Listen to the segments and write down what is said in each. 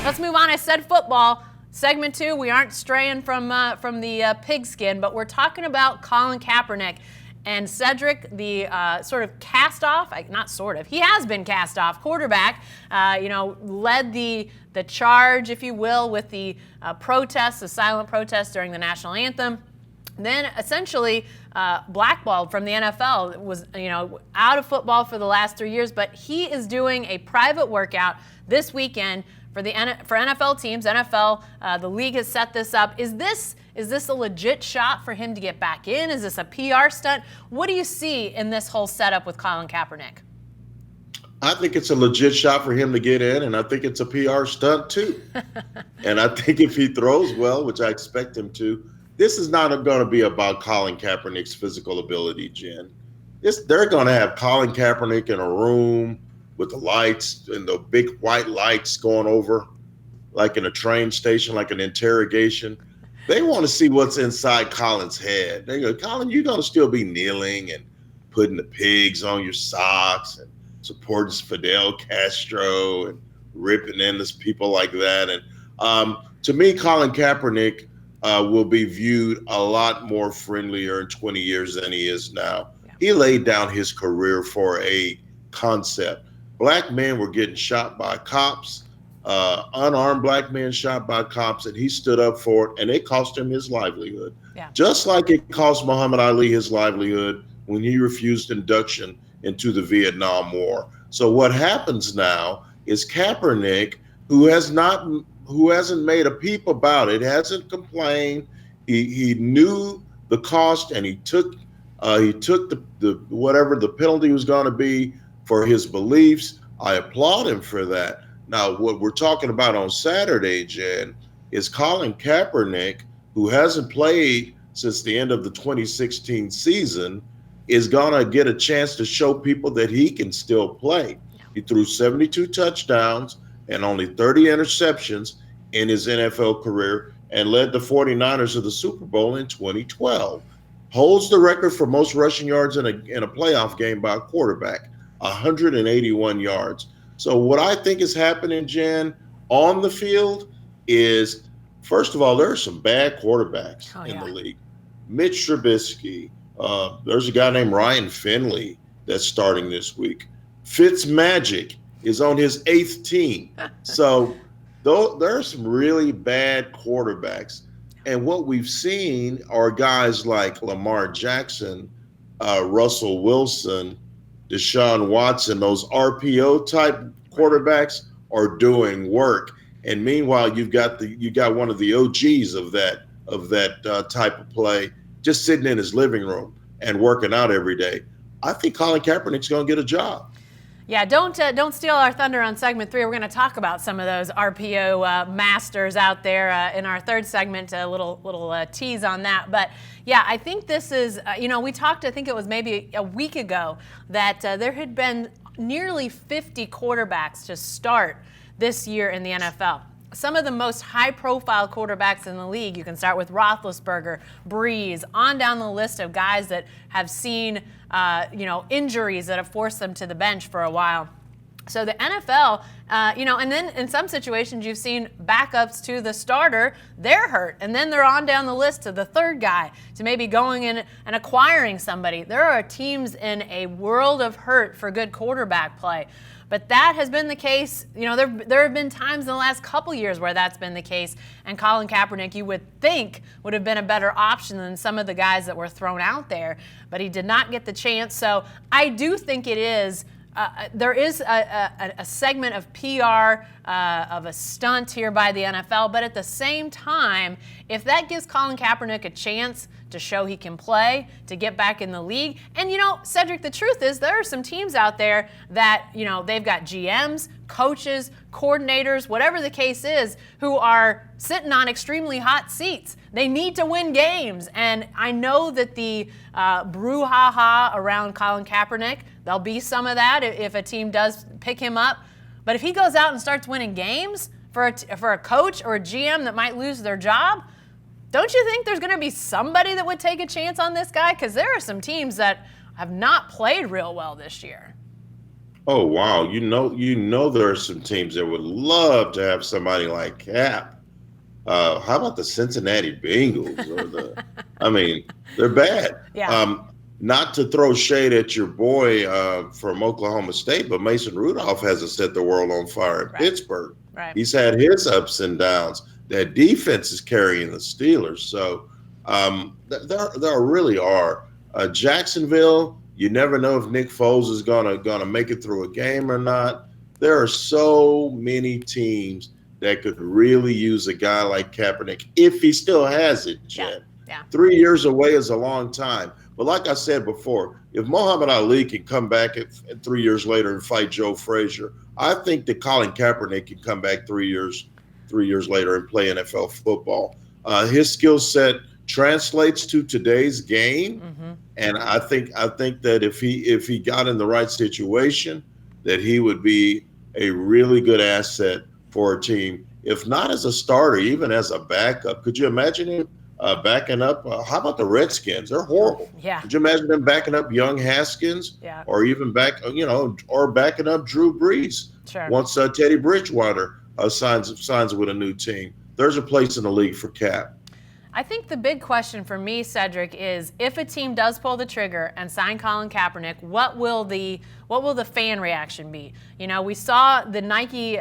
Let's move on. I said football. Segment 2, we aren't straying from the pigskin, but we're talking about Colin Kaepernick. And Cedric, the sort of cast-off, not sort of, he has been cast-off quarterback, led the charge, if you will, with the protests, the silent protests during the national anthem. Then essentially blackballed from the NFL, was out of football for the last 3 years, but he is doing a private workout this weekend for NFL teams. NFL, the league has set this up. Is this a legit shot for him to get back in? Is this a PR stunt? What do you see in this whole setup with Colin Kaepernick? I think it's a legit shot for him to get in, and I think it's a PR stunt too. And I think if he throws well, which I expect him to, this is not going to be about Colin Kaepernick's physical ability, Jen. They're going to have Colin Kaepernick in a room with the lights and the big white lights going over, like in a train station, like an interrogation. They want to see what's inside Colin's head. They go, Colin, you're going to still be kneeling and putting the pigs on your socks and supporting Fidel Castro and ripping into people like that. And to me, Colin Kaepernick will be viewed a lot more friendlier in 20 years than he is now. Yeah. He laid down his career for a concept. Black men were getting shot by cops, unarmed black men shot by cops, and he stood up for it, and it cost him his livelihood. Yeah. Just like it cost Muhammad Ali his livelihood when he refused induction into the Vietnam War. So what happens now is Kaepernick, who hasn't made a peep about it, hasn't complained. He knew the cost, and he took the whatever the penalty was going to be for his beliefs. I applaud him for that. Now, what we're talking about on Saturday, Jen, is Colin Kaepernick, who hasn't played since the end of the 2016 season, is going to get a chance to show people that he can still play. He threw 72 touchdowns and only 30 interceptions in his NFL career and led the 49ers to the Super Bowl in 2012. Holds the record for most rushing yards in a playoff game by a quarterback, 181 yards. So what I think is happening, Jen, on the field is, first of all, there are some bad quarterbacks in the league. Mitch Trubisky, there's a guy named Ryan Finley that's starting this week. Fitzmagic is on his 8th team. So there are some really bad quarterbacks. And what we've seen are guys like Lamar Jackson, Russell Wilson, Deshaun Watson, those RPO type quarterbacks are doing work. And meanwhile, you got one of the OGs of that type of play just sitting in his living room and working out every day. I think Colin Kaepernick's going to get a job. Yeah, don't steal our thunder on segment 3. We're going to talk about some of those RPO masters out there in our third segment. A little tease on that, but yeah, I think this is. We talked. I think it was maybe a week ago that there had been nearly 50 quarterbacks to start this year in the NFL. Some of the most high-profile quarterbacks in the league. You can start with Roethlisberger, Breeze, on down the list of guys that have seen, injuries that have forced them to the bench for a while. So the NFL, and then in some situations you've seen backups to the starter, they're hurt, and then they're on down the list to the third guy, to maybe going in and acquiring somebody. There are teams in a world of hurt for good quarterback play. But that has been the case. There have been times in the last couple years where that's been the case. And Colin Kaepernick, you would think, would have been a better option than some of the guys that were thrown out there. But he did not get the chance. So I do think it is. There is a segment of PR, of a stunt here by the NFL. But at the same time, if that gives Colin Kaepernick a chance to show he can play, to get back in the league. And, Cedric, the truth is there are some teams out there that, they've got GMs, coaches, coordinators, whatever the case is, who are sitting on extremely hot seats. They need to win games. And I know that the brouhaha around Colin Kaepernick, there'll be some of that if a team does pick him up. But if he goes out and starts winning games for a coach or a GM that might lose their job, don't you think there's going to be somebody that would take a chance on this guy? Because there are some teams that have not played real well this year. Oh wow, there are some teams that would love to have somebody like Cap. How about the Cincinnati Bengals I mean, they're bad. Yeah. Not to throw shade at your boy from Oklahoma State, but Mason Rudolph hasn't set the world on fire in Right. Pittsburgh. Right. He's had his ups and downs. That defense is carrying the Steelers. So there really are. Jacksonville, you never know if Nick Foles is gonna make it through a game or not. There are so many teams that could really use a guy like Kaepernick if he still has it, Jen. Yeah. 3 years away is a long time. But like I said before, if Muhammad Ali can come back at 3 years later and fight Joe Frazier, I think that Colin Kaepernick can come back 3 years later and play NFL football. His skill set translates to today's game, and I think that if he got in the right situation, that he would be a really good asset for a team. If not as a starter, even as a backup. Could you imagine him backing up? How about the Redskins? They're horrible. Yeah. Could you imagine them backing up young Haskins? Yeah. Or even or backing up Drew Brees? Sure. Once Teddy Bridgewater signs with a new team, there's a place in the league for Cap. I think the big question for me, Cedric, is if a team does pull the trigger and sign Colin Kaepernick, what will the fan reaction be? You know, we saw the Nike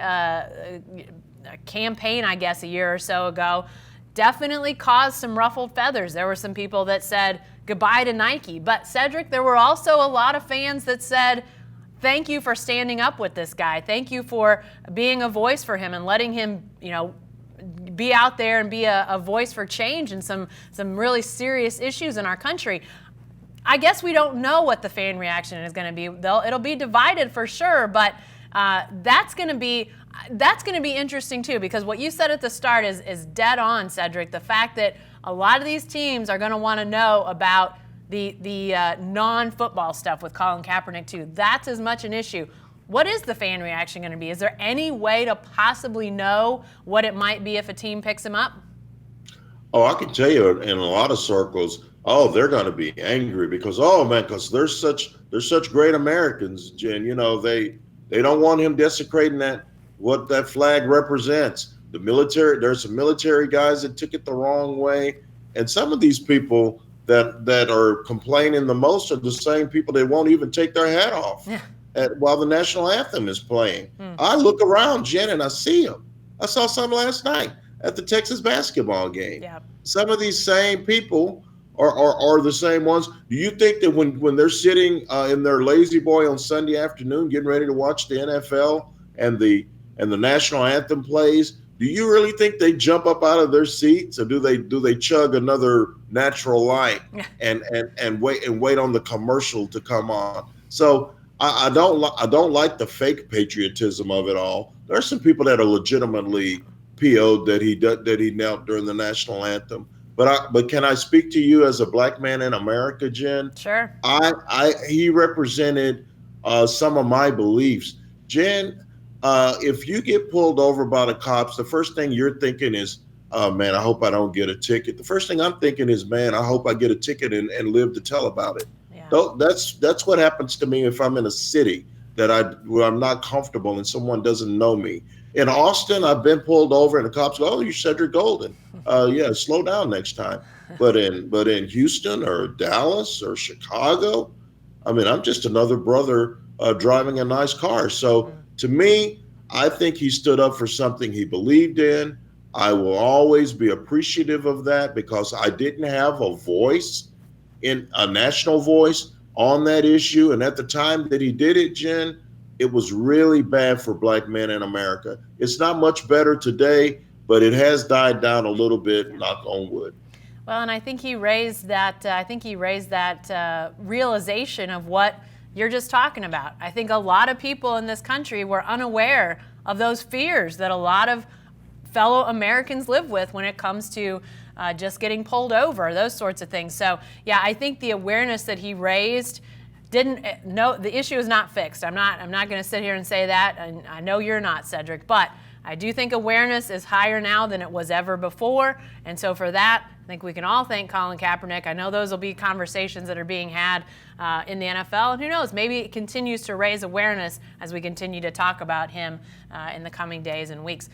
campaign, I guess, a year or so ago, definitely caused some ruffled feathers. There were some people that said goodbye to Nike. But, Cedric, there were also a lot of fans that said, thank you for standing up with this guy. Thank you for being a voice for him and letting him, be out there and be a voice for change in some really serious issues in our country. I guess we don't know what the fan reaction is going to be. It'll be divided for sure, but that's going to be interesting too, because what you said at the start is dead on, Cedric. The fact that a lot of these teams are going to want to know about the non-football stuff with Colin Kaepernick too. That's as much an issue. What is the fan reaction going to be? Is there any way to possibly know what it might be if a team picks him up? Oh, I can tell you in a lot of circles, they're going to be angry because they're such great Americans, Jen. They don't want him desecrating what that flag represents. The military, there's some military guys that took it the wrong way, and some of these people that are complaining the most are the same people that won't even take their hat off. Yeah. While the national anthem is playing. I look around, Jen, and I see them. I saw some last night at the Texas basketball game. Yep. Some of these same people are the same ones. Do you think that when they're sitting in their lazy boy on Sunday afternoon getting ready to watch the NFL and the national anthem plays, do you really think they jump up out of their seats, or do they chug another natural light and wait on the commercial to come on? So I don't like the fake patriotism of it all. There are some people that are legitimately PO'd that he knelt during the national anthem. But can I speak to you as a black man in America, Jen? Sure. He represented some of my beliefs. Jen, if you get pulled over by the cops, the first thing you're thinking is, oh man, I hope I don't get a ticket. The first thing I'm thinking is, man, I hope I get a ticket and live to tell about it. That's what happens to me if I'm in a city where I'm not comfortable and someone doesn't know me. In Austin, I've been pulled over and the cops go, "Oh, you're Cedric Golden. Yeah, slow down next time." But in Houston or Dallas or Chicago, I mean, I'm just another brother driving a nice car. So to me, I think he stood up for something he believed in. I will always be appreciative of that because I didn't have a voice, in a national voice on that issue. And at the time that he did it, Jen, it was really bad for black men in America. It's not much better today, but it has died down a little bit, knock on wood. Well, and I think he raised that realization of what you're just talking about. I think a lot of people in this country were unaware of those fears that a lot of fellow Americans live with when it comes to just getting pulled over, those sorts of things. So, yeah, I think the awareness that he raised the issue is not fixed. I'm not going to sit here and say that, and I know you're not, Cedric, but I do think awareness is higher now than it was ever before, and so for that, think we can all thank Colin Kaepernick. I know those will be conversations that are being had in the NFL, and who knows, maybe it continues to raise awareness as we continue to talk about him in the coming days and weeks.